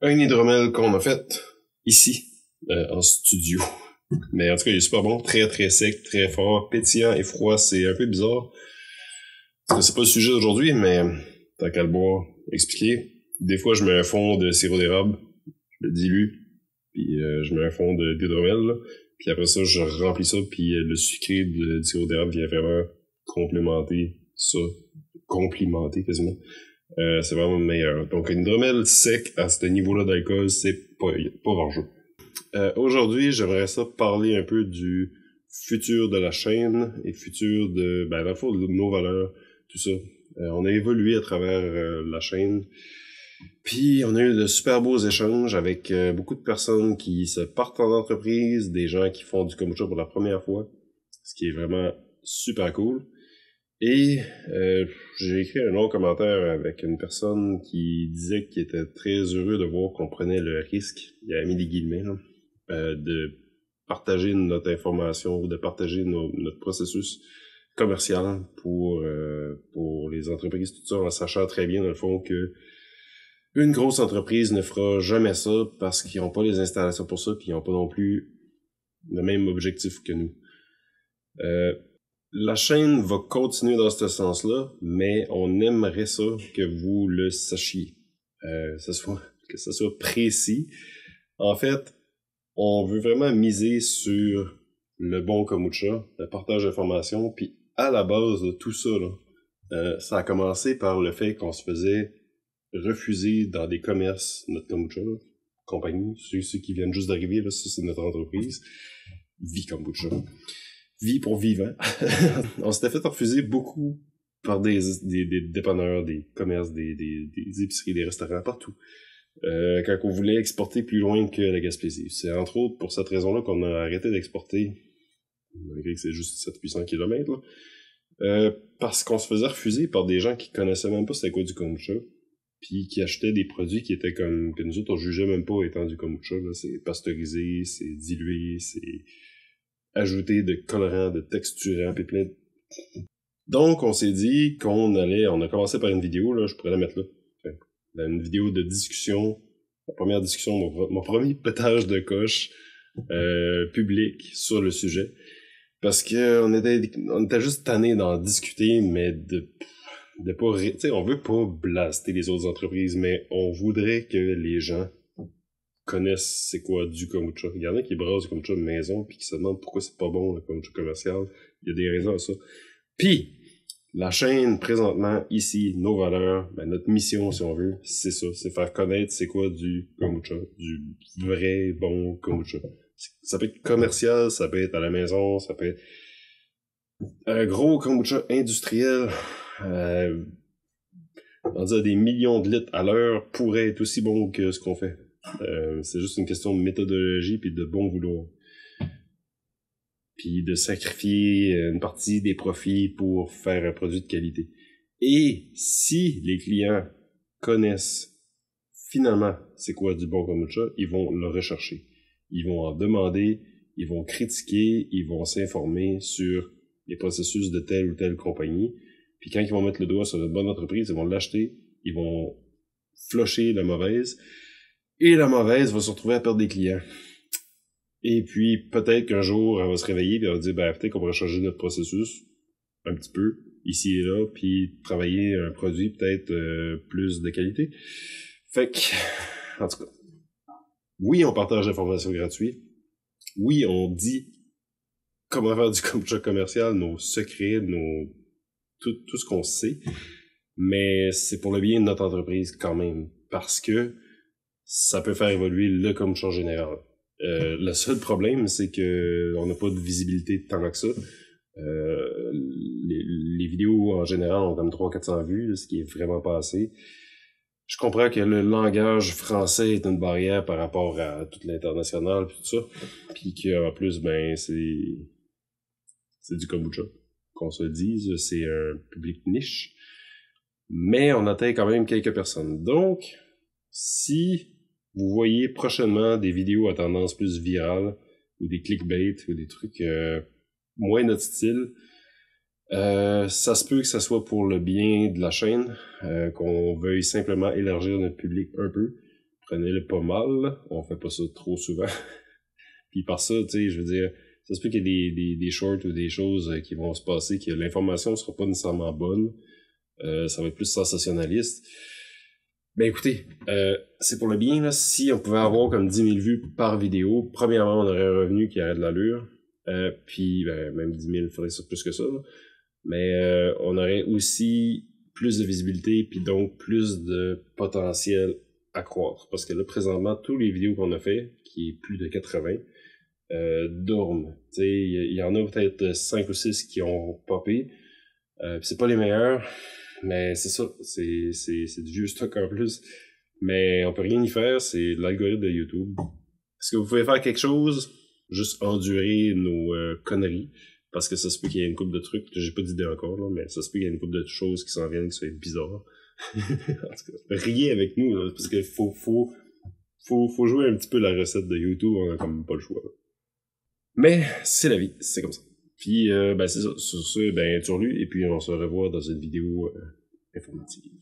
Un hydromel qu'on a fait ici, en studio. Mais en tout cas, il est super bon, très très sec, très fort, pétillant et froid, c'est un peu bizarre. Parce que c'est pas le sujet d'aujourd'hui, mais tant qu'à le boire, expliquer. Des fois, je mets un fond de sirop d'érable, je le dilue, puis je mets un fond d'hydromel, là. Puis après ça, je remplis ça, puis le sucré du sirop d'érable vient vraiment complémenter ça, complimenter quasiment. C'est vraiment meilleur. Donc, un hydromel sec à ce niveau-là d'alcool, c'est pas rangeux. Aujourd'hui, j'aimerais ça parler un peu du futur de la chaîne et futur de, dans le fond, de nos valeurs, tout ça. On a évolué à travers la chaîne. Puis, on a eu de super beaux échanges avec beaucoup de personnes qui se partent en entreprise, des gens qui font du kombucha pour la première fois, ce qui est vraiment super cool. Et j'ai écrit un long commentaire avec une personne qui disait qu'il était très heureux de voir qu'on prenait le risque, il a mis des guillemets, là, de partager notre information ou de partager notre processus commercial pour les entreprises, tout ça, en sachant très bien, dans le fond, que une grosse entreprise ne fera jamais ça parce qu'ils n'ont pas les installations pour ça, puis ils n'ont pas non plus le même objectif que nous. La chaîne va continuer dans ce sens-là, mais on aimerait ça que vous le sachiez, que ça soit précis. En fait, on veut vraiment miser sur le bon kombucha, le partage d'informations, puis à la base de tout ça, là, ça a commencé par le fait qu'on se faisait refuser dans des commerces notre kombucha, là, compagnie, ceux qui viennent juste d'arriver, là, ça c'est notre entreprise, Vie Kombucha. Vie pour vivant. On s'était fait refuser beaucoup par des dépanneurs, des commerces, des épiceries, des restaurants, partout. Quand on voulait exporter plus loin que la Gaspésie. C'est entre autres pour cette raison-là qu'on a arrêté d'exporter, malgré que c'est juste 700-800 km, parce qu'on se faisait refuser par des gens qui connaissaient même pas c'était quoi du kombucha, puis qui achetaient des produits qui étaient comme, que nous autres on jugeait même pas étant du kombucha, là. C'est pasteurisé, c'est dilué, c'est ajouté de colorants, de texturants, puis plein de... Donc, on s'est dit on a commencé par une vidéo, là, je pourrais la mettre là. Enfin, une vidéo de discussion, la première discussion, mon premier pétage de coche public sur le sujet. Parce que on était juste tannés d'en discuter, mais de pas... Tu sais, on veut pas blaster les autres entreprises, mais on voudrait que les gens connaissent c'est quoi du kombucha. Il y en a qui brassent du kombucha de maison puis qui se demandent pourquoi c'est pas bon le kombucha commercial. Il y a des raisons à ça. Puis, la chaîne, présentement, ici, nos valeurs, notre mission, si on veut, c'est ça. C'est faire connaître c'est quoi du kombucha, du vrai bon kombucha. Ça peut être commercial, ça peut être à la maison, ça peut être un gros kombucha industriel, on dit à des millions de litres à l'heure, pourrait être aussi bon que ce qu'on fait. C'est juste une question de méthodologie puis de bon vouloir. Puis de sacrifier une partie des profits pour faire un produit de qualité. Et si les clients connaissent finalement c'est quoi du bon kombucha, ils vont le rechercher. Ils vont en demander, ils vont critiquer, ils vont s'informer sur les processus de telle ou telle compagnie. Puis quand ils vont mettre le doigt sur une bonne entreprise, ils vont l'acheter, ils vont flusher la mauvaise, et la mauvaise va se retrouver à perdre des clients. Et puis, peut-être qu'un jour, elle va se réveiller et elle va dire, peut-être qu'on pourrait changer notre processus un petit peu, ici et là, puis travailler un produit peut-être plus de qualité. Fait que, en tout cas, oui, on partage l'information gratuite. Oui, on dit comment faire du kombucha commercial, nos secrets, tout ce qu'on sait. Mais c'est pour le bien de notre entreprise quand même, parce que ça peut faire évoluer le kombucha en général. Le seul problème, c'est que on n'a pas de visibilité tant que ça. Les vidéos en général ont comme 300-400 vues, ce qui est vraiment pas assez. Je comprends que le langage français est une barrière par rapport à tout l'international pis tout ça. Puis qu'en plus, c'est du kombucha. Qu'on se le dise, c'est un public niche. Mais on atteint quand même quelques personnes. Donc, si vous voyez prochainement des vidéos à tendance plus virale, ou des clickbait, ou des trucs moins notre style, Ça se peut que ça soit pour le bien de la chaîne, qu'on veuille simplement élargir notre public un peu. Prenez-le pas mal, on fait pas ça trop souvent. Puis par ça, tu sais, je veux dire, ça se peut qu'il y ait des shorts ou des choses qui vont se passer, que l'information sera pas nécessairement bonne. Ça va être plus sensationnaliste. Ben écoutez, c'est pour le bien, là. Si on pouvait avoir comme 10 000 vues par vidéo, premièrement, on aurait un revenu qui aurait de l'allure. Puis, ben, même 10 000, il faudrait ça plus que ça, là. Mais on aurait aussi plus de visibilité, puis donc plus de potentiel à croître. Parce que là, présentement, tous les vidéos qu'on a fait, qui est plus de 80, dorment. Tu sais, il y en a peut-être 5 ou 6 qui ont popé. C'est pas les meilleurs, mais c'est ça. C'est du vieux stock en plus. Mais on peut rien y faire, c'est l'algorithme de YouTube. Est-ce que vous pouvez faire quelque chose? Juste endurer nos conneries. Parce que ça se peut qu'il y ait une couple de trucs. J'ai pas d'idée encore, là, mais ça se peut qu'il y ait une couple de choses qui s'en viennent qui soient bizarres. En tout cas, riez avec nous, là, parce qu'il faut jouer un petit peu la recette de YouTube, on a comme pas le choix. Mais c'est la vie, c'est comme ça. Puis, ben c'est ça. Sur ce, ben, tu lu, et puis on se revoit dans une vidéo informative.